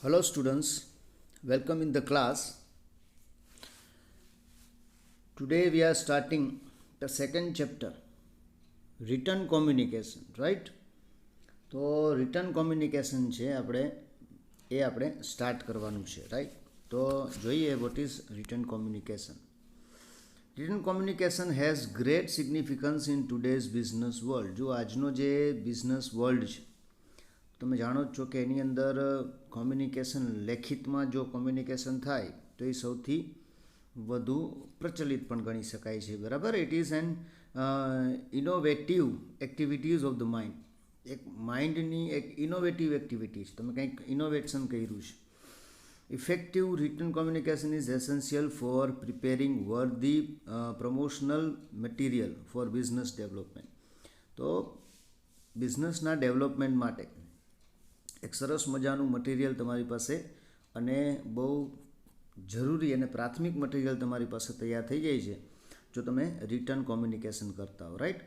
Hello students, welcome in the class. Today we are starting the second chapter, written communication, right? તો written communication છે આપણે start કરવાનું છે, right? તો જોઈએ what is written communication. Written communication has great significance in today's business world. જો આજનો જે બિઝનેસ વર્લ્ડ છે, તમે જાણો જ છો કે એની અંદર કોમ્યુનિકેશન, લેખિતમાં જો કોમ્યુનિકેશન થાય તો એ સૌથી વધુ પ્રચલિત પણ ગણી શકાય છે, બરાબર? It is an innovative activities of the mind. એક માઇન્ડની એક ઇનોવેટિવ એક્ટિવિટી છે, તમે કંઈક ઇનોવેશન કર્યું છે. Effective written communication is essential for preparing worthy promotional material for business development. તો બિઝનેસના ડેવલપમેન્ટ માટે એક સરસ મજાનું મટીરિયલ તમારી પાસે અને બહુ જરૂરી અને પ્રાથમિક મટીરિયલ તમારી પાસે તૈયાર થઈ જાય છે જો તમે રિટન કોમ્યુનિકેશન કરતા હો, રાઈટ?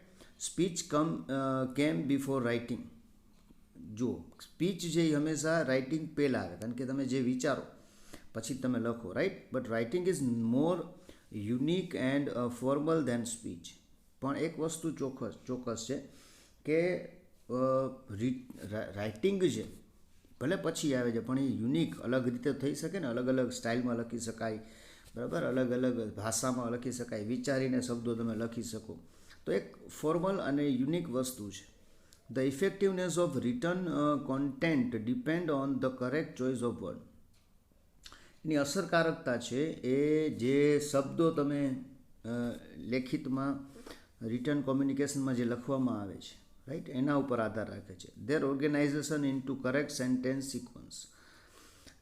સ્પીચ કેમ બિફોર રાઇટિંગ. જો સ્પીચ છે એ હંમેશા રાઇટિંગ પહેલાં આવે, કારણ કે તમે જે વિચારો પછી તમે લખો, right? But writing is more unique and formal than speech. પણ એક વસ્તુ ચોક્કસ છે કે રાઇટિંગ છે ભલે પછી આવે છે પણ એ યુનિક અલગ રીતે થઈ શકે ને, અલગ અલગ સ્ટાઇલમાં લખી શકાય, બરાબર? અલગ અલગ ભાષામાં લખી શકાય, વિચારીને શબ્દો તમે લખી શકો. તો એક ફોર્મલ અને યુનિક વસ્તુ છે. The effectiveness of written content depend on the correct choice of word. એની અસરકારકતા છે એ જે શબ્દો તમે લેખિતમાં રિટન કોમ્યુનિકેશનમાં જે લખવામાં આવે છે, રાઈટ, એના ઉપર આધાર રાખે છે. Their organisation into correct sentence sequence.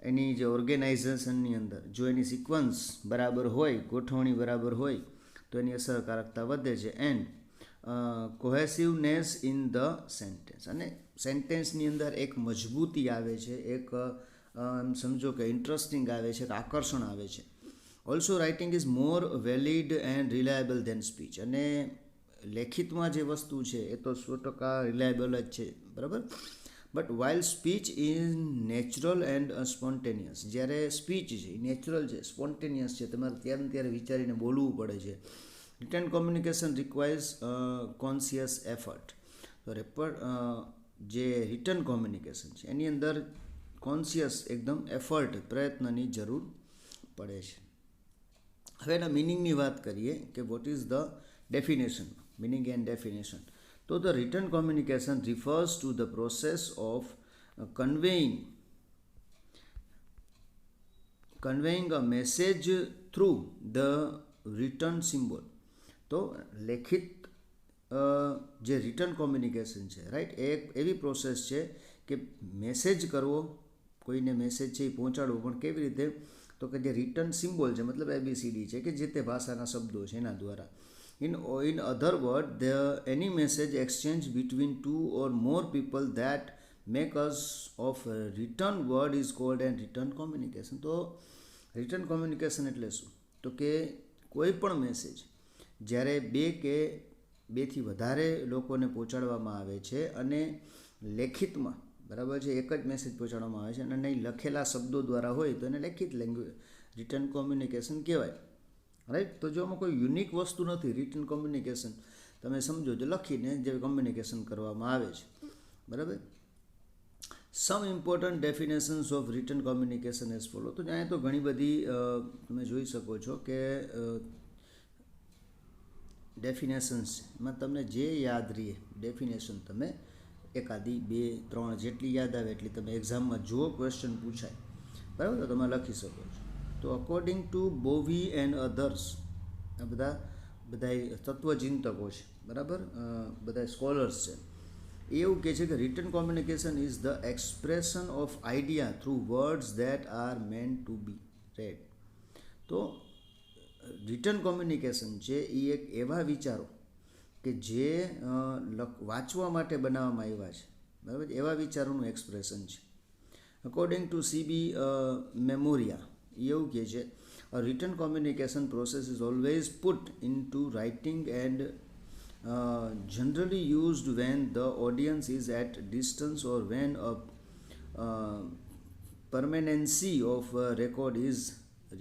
એની જે ઓર્ગેનાઇઝેશનની અંદર જો એની સિક્વન્સ બરાબર હોય, ગોઠવણી બરાબર હોય તો એની અસરકારકતા વધે છે. And cohesiveness in the sentence. અને સેન્ટેન્સની અંદર એક મજબૂતી આવે છે, એક સમજો કે ઇન્ટરેસ્ટિંગ આવે છે, એક આકર્ષણ આવે છે. Also writing is more valid and reliable than speech. અને લેખિતમાં જે વસ્તુ છે એ તો 100% રિલાયબલ જ છે, બરાબર? But while speech is natural and spontaneous. જ્યારે સ્પીચ છે એ નેચરલ છે, સ્પોન્ટેનિયસ છે, તમારે ત્યારે ત્યારે વિચારીને બોલવું પડે છે. Return communication requires conscious effort. તો જે રિટન કોમ્યુનિકેશન છે એની અંદર કોન્શિયસ એકદમ એફર્ટ, પ્રયત્નની જરૂર પડે છે. હવે એના મિનિંગની વાત કરીએ કે what is the definition, meaning and definition. So the written communication refers to the process of conveying a message through the written symbol. તો લેખિત જે રિટન કોમ્યુનિકેશન છે, રાઈટ, એ એક એવી પ્રોસેસ છે કે મેસેજ કરવો, કોઈને મેસેજ છે એ પહોંચાડવો, પણ કેવી રીતે? તો કે જે રિટન સિમ્બોલ છે, મતલબ ABCD છે, કે જે તે ભાષાના શબ્દો છે એના દ્વારા. In other words, any message exchange between two or more people that make us of a written word is called a written communication. તો written communication એટલે શું? તો કે કોઈ પણ મેસેજ જ્યારે બેથી વધારે લોકોને પહોંચાડવામાં આવે છે અને લેખિતમાં, બરાબર છે, એક જ મેસેજ પહોંચાડવામાં આવે છે અને નહીં લખેલા શબ્દો દ્વારા હોય તો એને લેખિત રિટન કોમ્યુનિકેશન કહેવાય, રાઈટ? તો જો આમાં કોઈ યુનિક વસ્તુ નથી. રિટન કોમ્યુનિકેશન તમે સમજો જો લખીને જે કોમ્યુનિકેશન કરવામાં આવે છે, બરાબર? Some important definitions of written communication as follow. તો અહીંયા તો ઘણી બધી તમે જોઈ શકો છો કે ડેફિનેશન્સ છે, એમાં તમને જે યાદ રહીએ ડેફિનેશન તમે એકાદી 2-3 જેટલી યાદ આવે એટલી તમે એક્ઝામમાં જો ક્વેશ્ચન પૂછાય, બરાબર, તો તમે લખી શકો છો. તો according to Bowie and others, આ બધા તત્વચિંતકો છે, બરાબર, બધા સ્કોલર્સ છે, એવું કહે છે કે written communication is the expression of idea through words that are meant to be read. તો રિટન કોમ્યુનિકેશન છે એ એક એવા વિચારો કે જે વાંચવા માટે બનાવવામાં આવ્યા છે, બરાબર, એવા વિચારોનું એક્સપ્રેશન છે. અકોર્ડિંગ ટુ CB મેમોરિયા એવું કહે છે, a written communication process is always put into writing and generally used when the audience is at distance or when a permanency of a record is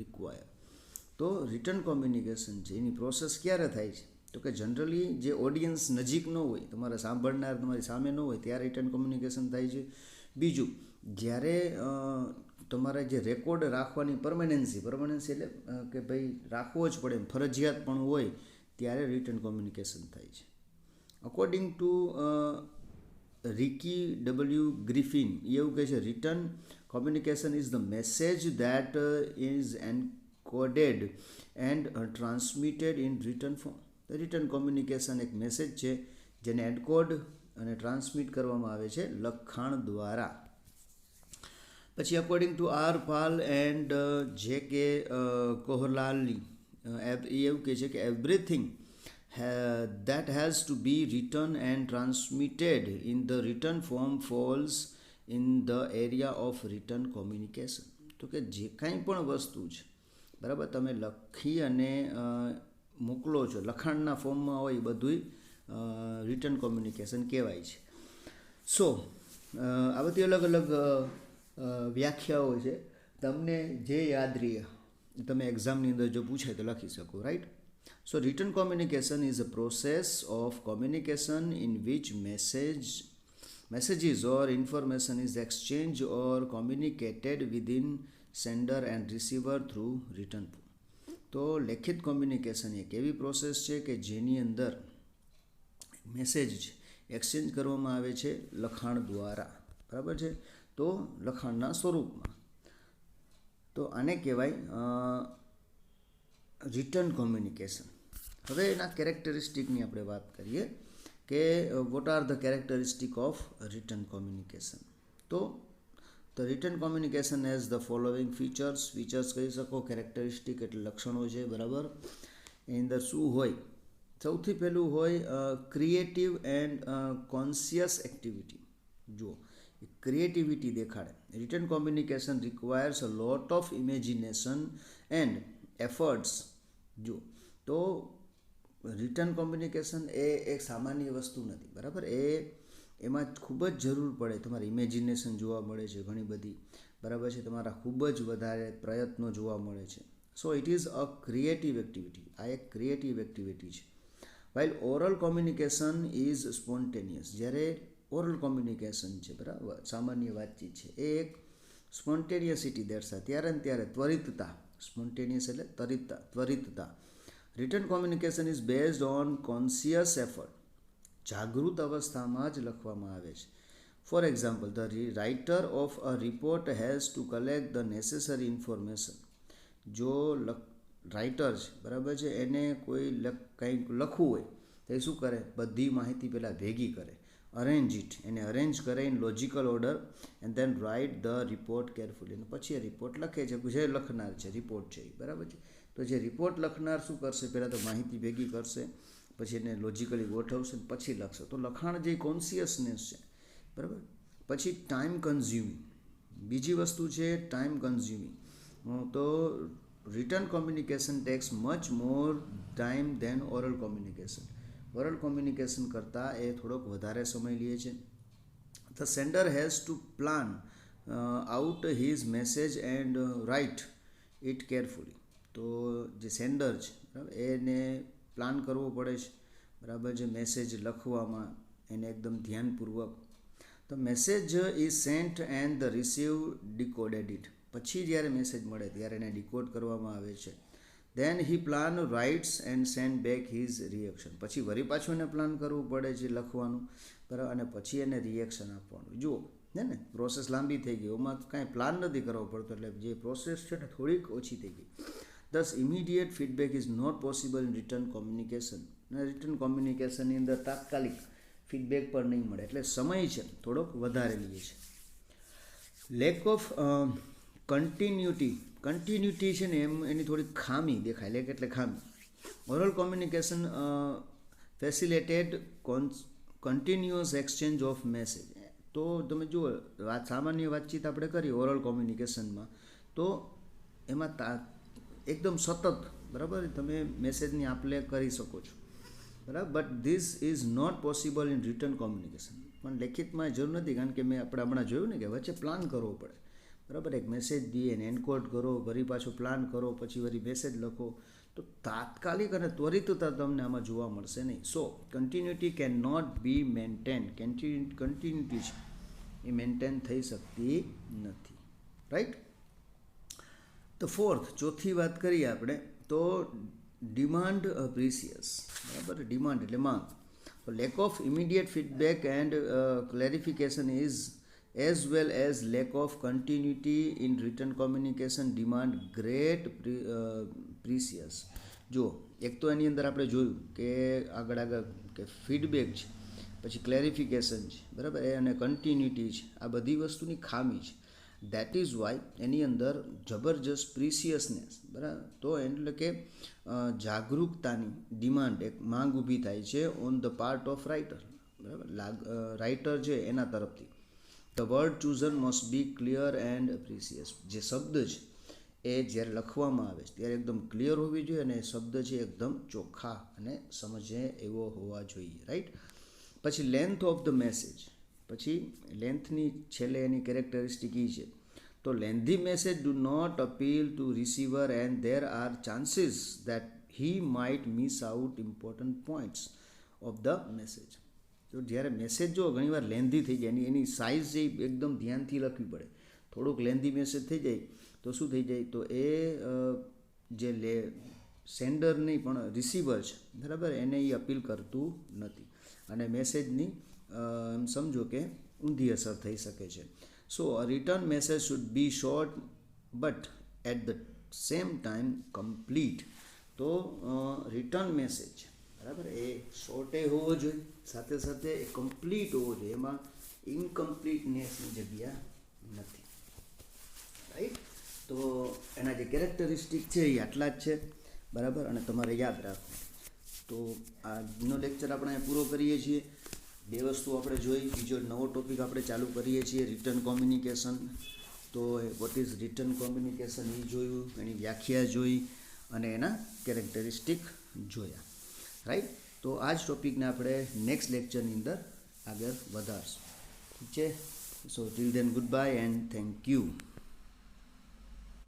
required. તો written communication છે એની process ક્યારે થાય છે તો કે જનરલી જે audience નજીક ન હોય, તમારા સાંભળનાર તમારી સામે ન હોય ત્યારે રિટર્ન કોમ્યુનિકેશન થાય છે. બીજું, જ્યારે તમારે જે રેકોર્ડ રાખવાની પરમેનન્સી એટલે કે ભાઈ રાખવો જ પડે, ફરજિયાત પણ હોય ત્યારે રિટર્ન કોમ્યુનિકેશન થાય છે. અકોર્ડિંગ ટુ રિકી ડબલ્યુ ગ્રિફિન એવું કહે છે, return communication is the message that is encoded and transmitted in written form. Return communication એક મેસેજ છે જેને એન્કોડ અને ટ્રાન્સમિટ કરવામાં આવે છે લખાણ દ્વારા. પછી according to R Pal and J K કોહલાલી એવું કહે છે કે everything that has to be written and transmitted in the written form falls in the area of written communication. તો કે જે કાંઈ પણ વસ્તુ છે, બરાબર, તમે લખી અને મોકલો છો, લખાણના ફોર્મમાં હોય, બધું રિટર્ન કોમ્યુનિકેશન કહેવાય છે. સો આ બધી અલગ અલગ વ્યાખ્યાઓ છે, તમને જે યાદ રહે તમે એક્ઝામની અંદર જો પૂછાય તો લખી શકો, right. So written communication is a process of communication in which messages or information is exchanged or communicated within sender and receiver through written form. તો લેખિત કોમ્યુનિકેશન એક એવી પ્રોસેસ છે કે જેની અંદર મેસેજ છે એક્સચેન્જ કરવામાં આવે છે લખાણ દ્વારા, બરાબર છે, તો લખાણના સ્વરૂપમાં. તો આને કહેવાય રિટર્ન કોમ્યુનિકેશન. હવે એના કેરેક્ટરિસ્ટિકની આપણે વાત કરીએ કે what are the characteristic of written communication. તો the written communication has the following features કહી શકો, કેરેક્ટરિસ્ટિક એટલે લક્ષણો છે, બરાબર. એની અંદર શું હોય? સૌથી પહેલું હોય ક્રિએટિવ એન્ડ કોન્શિયસ એક્ટિવિટી. જુઓ, ક્રિએટિવિટી દેખાડે. Return communication requires a lot of imagination and efforts. જુઓ, તો રિટર્ન કોમ્યુનિકેશન એ એક સામાન્ય વસ્તુ નથી, બરાબર. એમાં ખૂબ જ જરૂર પડે, તમારે ઇમેજિનેશન જોવા મળે છે ઘણી બધી, બરાબર છે, તમારા ખૂબ જ વધારે પ્રયત્નો જોવા મળે છે. So it is a creative activity. આ એક ક્રિએટિવ એક્ટિવિટી છે. While oral communication is spontaneous. જ્યારે ઓરલ કોમ્યુનિકેશન છે, બરાબર, સામાન્ય વાતચીત છે, એ એક સ્પોન્ટેનિયસિટી દર્શાવે, ત્યારે ને ત્યારે ત્વરિતતા. સ્પોન્ટેનિયસ એટલે ત્વરિતતા. Written communication is based on conscious effort. જાગૃત અવસ્થામાં જ લખવામાં આવે છે. For example, the writer of a report has to collect the necessary information. જો રાઇટર છે, બરાબર છે, એને કોઈ કંઈક લખવું હોય તો એ શું કરે? બધી માહિતી પહેલાં ભેગી કરે, અરેન્જ ઇટ, એને અરેન્જ કરે in logical order and then write the report carefully. અને પછી એ રિપોર્ટ લખે છે, જે લખનાર છે, રિપોર્ટ છે, બરાબર છે. તો જે રિપોર્ટ લખનાર શું કરશે? પહેલાં તો માહિતી ભેગી કરશે, પછી એને લોજિકલી ગોઠવશે, પછી લખશે. તો લખાણ જે કોન્શિયસનેસ છે, બરાબર. પછી ટાઈમ કન્ઝ્યુમિંગ. બીજી વસ્તુ છે ટાઈમ કન્ઝ્યુમિંગ. તો written communication takes much more time than oral communication. Oral communication કરતાં એ થોડોક વધારે સમય લે છે. The sender has to plan out his message and write it carefully. તો જે સેન્ડર છે, બરાબર, એને પ્લાન કરવો પડે છે, બરાબર, જે મેસેજ લખવામાં એને એકદમ ધ્યાનપૂર્વક. તો message is sent and the receive decoded it. પછી જ્યારે મેસેજ મળે ત્યારે એને ડિકોડ કરવામાં આવે છે. Then he plan writes and send back his reaction. પછી વળી પાછું એને પ્લાન કરવું પડે છે લખવાનું, બરાબર, અને પછી એને રિએક્શન આપવાનું. જુઓ ને પ્રોસેસ લાંબી થઈ ગઈ, એમાં કાંઈ પ્લાન નથી કરવો પડતો, એટલે જે પ્રોસેસ છે ને થોડીક ઓછી થઈ ગઈ. Thus, immediate feedback is not possible in written communication. Written કોમ્યુનિકેશનની અંદર તાત્કાલિક ફીડબેક પણ નહીં મળે, એટલે સમય છે થોડોક વધારે લે છે. લેક ઓફ કન્ટિન્યુટી છે ને એની થોડી ખામી દેખાય. લેક એટલે ખામી. Oral communication facilitated continuous exchange of message. તો તમે જુઓ, સામાન્ય વાતચીત આપણે કરીએ ઓરલ કોમ્યુનિકેશનમાં, તો એમાં એકદમ સતત, બરાબર, તમે મેસેજની આપ-લે કરી શકો છો, બરાબર. But this is not possible in written communication. પણ લેખિતમાં જરૂર નથી, કારણ કે આપણે હમણાં જોયું ને કે વચ્ચે પ્લાન કરવો પડે, બરાબર, એક મેસેજ દઈએ ને એન્કોડ કરો, વળી પાછો પ્લાન કરો, પછી વળી મેસેજ લખો, તો તાત્કાલિક અને ત્વરિતતા તમને આમાં જોવા મળશે નહીં. So continuity can not be maintain, continuity છે એ મેન્ટેન થઈ શકતી નથી. રાઈટ. તો ફોર્થ, ચોથી વાત કરીએ આપણે તો ડિમાન્ડ પ્રિસિયસ. બરાબર, ડિમાન્ડ એટલે માંગ. Lack of immediate feedback and clarification is as well as lack of continuity in written communication demand great precious. જો એક તો એની અંદર આપણે જોયું કે આગળ કે ફીડબેક છે, પછી ક્લેરિફિકેશન છે, બરાબર, અને કન્ટિન્યુટી છે, આ બધી વસ્તુની ખામી છે. દેટ ઇઝ વાય એની અંદર જબરજસ્ત પ્રિસિયસનેસ, બરાબર, તો એટલે કે જાગૃતતાની ડિમાન્ડ, એક માંગ ઊભી થાય છે on the part of writer. બરાબર, રાઇટર છે એના તરફથી. The word ચૂઝન must be clear and precious. જે શબ્દ છે એ જ્યારે લખવામાં આવે છે ત્યારે એકદમ ક્લિયર હોવી જોઈએ, અને શબ્દ છે એકદમ ચોખ્ખા અને સમજે એવો હોવા જોઈએ. રાઈટ. પછી લેન્થ ઓફ ધ મેસેજ. પછી લેન્થની છેલ્લે એની કેરેક્ટરિસ્ટિક એ છે તો lengthy message do not appeal to receiver and there are chances that he might miss out important points of the message. તો જ્યારે મેસેજ જો ઘણીવાર લેન્ધી થઈ જાય, એની સાઇઝ જે એકદમ ધ્યાનથી લખવી પડે. થોડુંક લેન્ધી મેસેજ થઈ જાય તો શું થઈ જાય, તો એ જે સેન્ડર નહીં પણ રિસીવર છે, બરાબર, એને એ અપીલ કરતું નથી, અને મેસેજની એમ સમજો કે ઊંધી અસર થઈ શકે છે. So a written message should be short but at the same time complete. તો રિટર્ન મેસેજ, બરાબર, એ શોર્ટે હોવો જોઈએ, સાથે સાથે એ કમ્પ્લીટ હોવો જોઈએ, એમાં ઇનકમ્પ્લીટનેસની જગ્યા નથી. રાઈટ. તો એના જે કેરેક્ટરિસ્ટિક છે એ આટલા જ છે, બરાબર, અને તમારે યાદ રાખવું. તો આજનો લેક્ચર આપણે પૂરો કરીએ છીએ. 2 વસ્તુ આપણે જોઈ, બીજો નવો ટોપિક આપણે ચાલુ કરીએ છીએ, રિટર્ન કોમ્યુનિકેશન. તો વોટ ઇઝ રિટર્ન કોમ્યુનિકેશન એ જોયું, એની વ્યાખ્યા જોઈ, અને એના કેરેક્ટરિસ્ટિક જોયા. રાઈટ. તો આ જ ટોપિકને આપણે નેક્સ્ટ લેક્ચરની અંદર આગળ વધારશું. ઠીક છે. So till then goodbye and thank you.